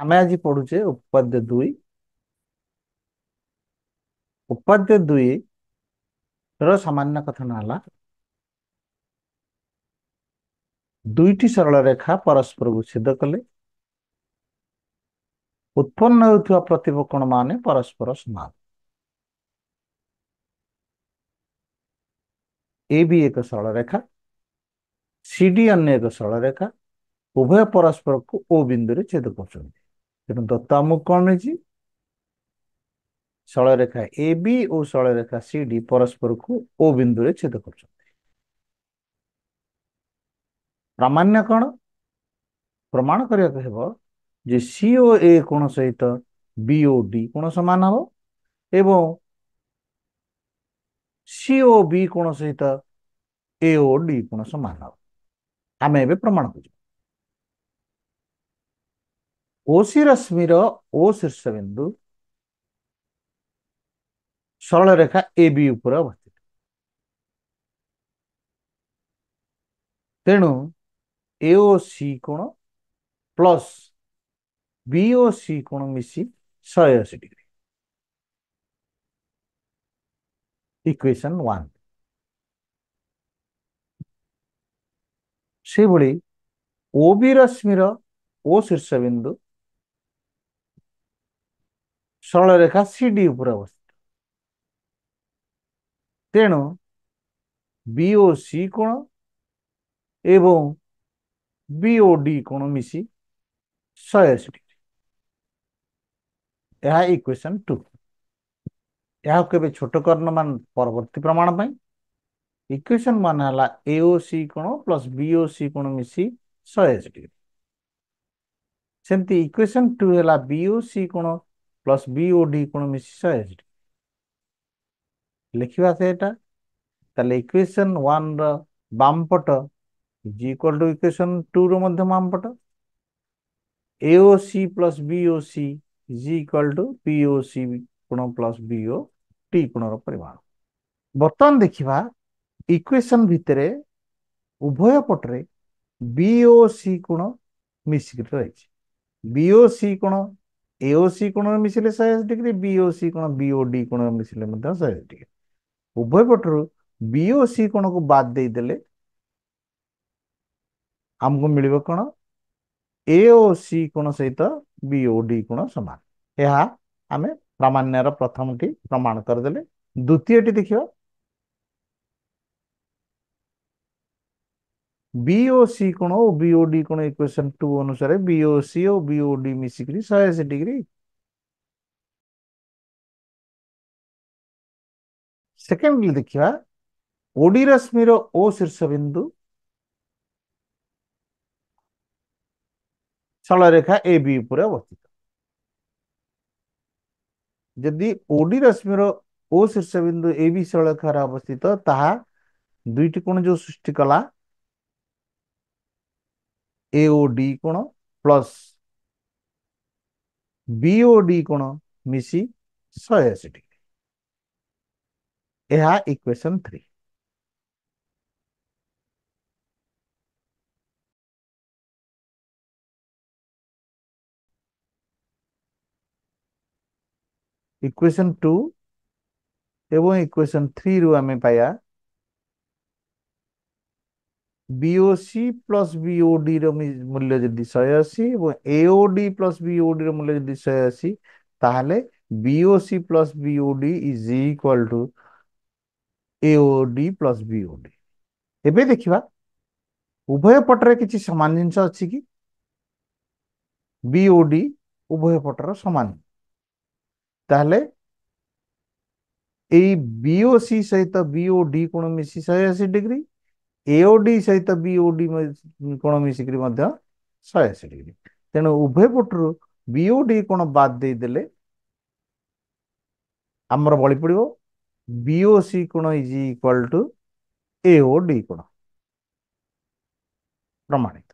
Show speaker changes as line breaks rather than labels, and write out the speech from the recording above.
ଆମେ ଆଜି ପଢୁଛେ ଉପାଦ୍ୟ 2। ଉପାଦ୍ୟ 2 ର ସାମାନ୍ୟ କଥନ ହେଲା ଦୁଇଟି ସରଳ ରେଖା ପରସ୍ପରକୁ ଛେଦ କଲେ ଉତ୍ପନ୍ନ ହେଉଥିବା ପ୍ରତିବକୋଣ ମାନେ ପରସ୍ପର ସମାନ। ଏ ବି ଏକ ସରଳ ରେଖା, ସିଡି ଅନ୍ୟ ଏକ ସରଳ ରେଖା, ଉଭୟ ପରସ୍ପରକୁ ଓ ବିନ୍ଦୁରେ ଛେଦ କରୁଛନ୍ତି। ତେଣୁ ଦତ୍ତ ଆମକୁ କଣ ମିଳିଛି? ସରଳରେଖା ଏ ବି ଓ ସରଳରେଖା ସିଡି ପରସ୍ପରକୁ ଓ ବିନ୍ଦୁରେ ଛେଦ କରୁଛନ୍ତି। ପ୍ରାମାଣ୍ୟ କଣ? ପ୍ରମାଣ କରିବାକୁ ହେବ ଯେ ସି ଓ ଏ କୋଣ ସହିତ ବି ଓ ଡି କୋଣ ସମାନ ହବ ଏବଂ ସି ଓ ବି କୋଣ ସହିତ ଏ ଓ ଡି କୋଣ ସମାନ ହବ। ଆମେ ଏବେ ପ୍ରମାଣ କରିବୁ। ଓସି ରଶ୍ମିର ଓ ଶୀର୍ଷ ବିନ୍ଦୁ ସରଳ ରେଖା ଏ ବି ଉପରେ ଅବସ୍ଥିତ। ତେଣୁ ଏ ଓ ସି କୋଣ ପ୍ଲସ୍ ବି ଓ ସି କୋଣ ମିଶି 180 ଡିଗ୍ରୀ। ଇକ୍ୱେସନ 1। ସେହିଭଳି ଓ ବି ରଶ୍ମିର ଓ ଶୀର୍ଷ ବିନ୍ଦୁ ସରଳ ରେଖା ସିଡି ଉପରେ ଅବସ୍ଥିତ। ତେଣୁ ବି ଓ ସି କୋଣ ଏବଂ ବି ଓ ଡି କୋଣ ମିଶି 180 ଡିଗ୍ରୀ। ଏହା ଇକ୍ୱେସନ 2। ଏହାକୁ କେବେ ଛୋଟ କର୍ଣ୍ଣ ମାନ ପରବର୍ତ୍ତୀ ପ୍ରମାଣ ପାଇଁ ଇକ୍ୱେସନ 1 ହେଲା ଏ ଓ ସି କୋଣ ପ୍ଲସ୍ ବି ଓ ସି କୋଣ ମିଶି 180 ଡିଗ୍ରୀ। ସେମିତି ଇକ୍ୱେସନ 2 ହେଲା ବି ଓ ସି କୋଣ ପ୍ଲସ୍ ବି ଓ ଡି କୋଣ ମିଶି 180 ଡିଗ୍ରୀ। ଲେଖିବା ସେଇଟା। ତାହେଲେ ଇକ୍ୱେସନ 1 ର ବାମ ପଟ ଇଜ ଇକ୍ୱାଲ ଟୁ ଇକ୍ୱେସନ 2 ର ମଧ୍ୟ ବାମ ପଟ। AOC plus BOC is equal to POC କୋଣ ପ୍ଲସ୍ BOD କୋଣର ପରିମାଣ। ବର୍ତ୍ତମାନ ଦେଖିବା ଇକ୍ୱେସନ ଭିତରେ ଉଭୟ ପଟରେ BOC କୋଣ ମିଶିକି ରହିଛି। BOC କୋଣ AOC କୋଣରେ ମିଶିଲେ 180 ଡିଗ୍ରୀ, BOC କୋଣ BOD କୋଣରେ ମିଶିଲେ ମଧ୍ୟ 180 ଡିଗ୍ରୀ। ଉଭୟ ପଟରୁ BOC କୋଣକୁ ବାଦ ଦେଇଦେଲେ ଆମକୁ ମିଳିବ କଣ? AOC କୋଣ ସହିତ BOD କୋଣ ସମାନ। ଏହା ଆମେ ପ୍ରାମାଣ୍ୟର ପ୍ରଥମଟି ପ୍ରମାଣ କରିଦେଲେ। ଦ୍ୱିତୀୟଟି ଦେଖିବା। BOC କୋଣ ଓ BOD କୋଣ ଇକ୍ୱେସନ 2 ଅନୁସାରେ BOC ଓ BOD ମିଶିକରି 180 ଡିଗ୍ରୀ। ସେକେଣ୍ଡଲି ଦେଖିବା OD ରଶ୍ମିର ଓ ଶୀର୍ଷ ବିନ୍ଦୁ ସରଳରେଖା AB ଉପରେ ଅବସ୍ଥିତ। ଯଦି OD ରଶ୍ମିର ଓ ଶୀର୍ଷ ବିନ୍ଦୁ AB ସରଳରେଖାରେ ଅବସ୍ଥିତ, ତାହା ଦୁଇଟି କୋଣ ଯୋଉ ସୃଷ୍ଟି କଲା AOD କୋଣ ପ୍ଲସ୍ BOD କୋଣ ମିଶି 180 ଡିଗ୍ରୀ। ଏହା ଇକ୍ୱେସନ 3। ଇକ୍ୱେସନ 2 ଏବଂ ଇକ୍ୱେସନ 3 ରୁ ଆମେ ପାଇବା BOC ପ୍ଲସ୍ BOD ର ମୂଲ୍ୟ ଯଦି 180 ଏବଂ AOD ପ୍ଲସ୍ BOD ର ମୂଲ୍ୟ ଯଦି 180, ତାହେଲେ BOC plus BOD is equal to AOD plus BOD। ଏବେ ଦେଖିବା ଉଭୟ ପଟରେ କିଛି ସମାନ ଜିନିଷ ଅଛି କି? BOD ଉଭୟ ପଟର ସମାନ। ତାହେଲେ ଏଇ BOC ସହିତ BOD କୋଣ ମିଶି 180 ଡିଗ୍ରୀ, AOD ସହିତ BOD କୋଣ ମିଶିକରି ମଧ୍ୟ 180 ଡିଗ୍ରୀ। ତେଣୁ ଉଭୟ ପଟରୁ BOD କୋଣ ବାଦ ଦେଇଦେଲେ ଆମର ବଳି ପଡିବ BOC କୋଣ ଇଜ ଇକ୍ୱାଲ ଟୁ AOD କୋଣ। ପ୍ରମାଣିତ।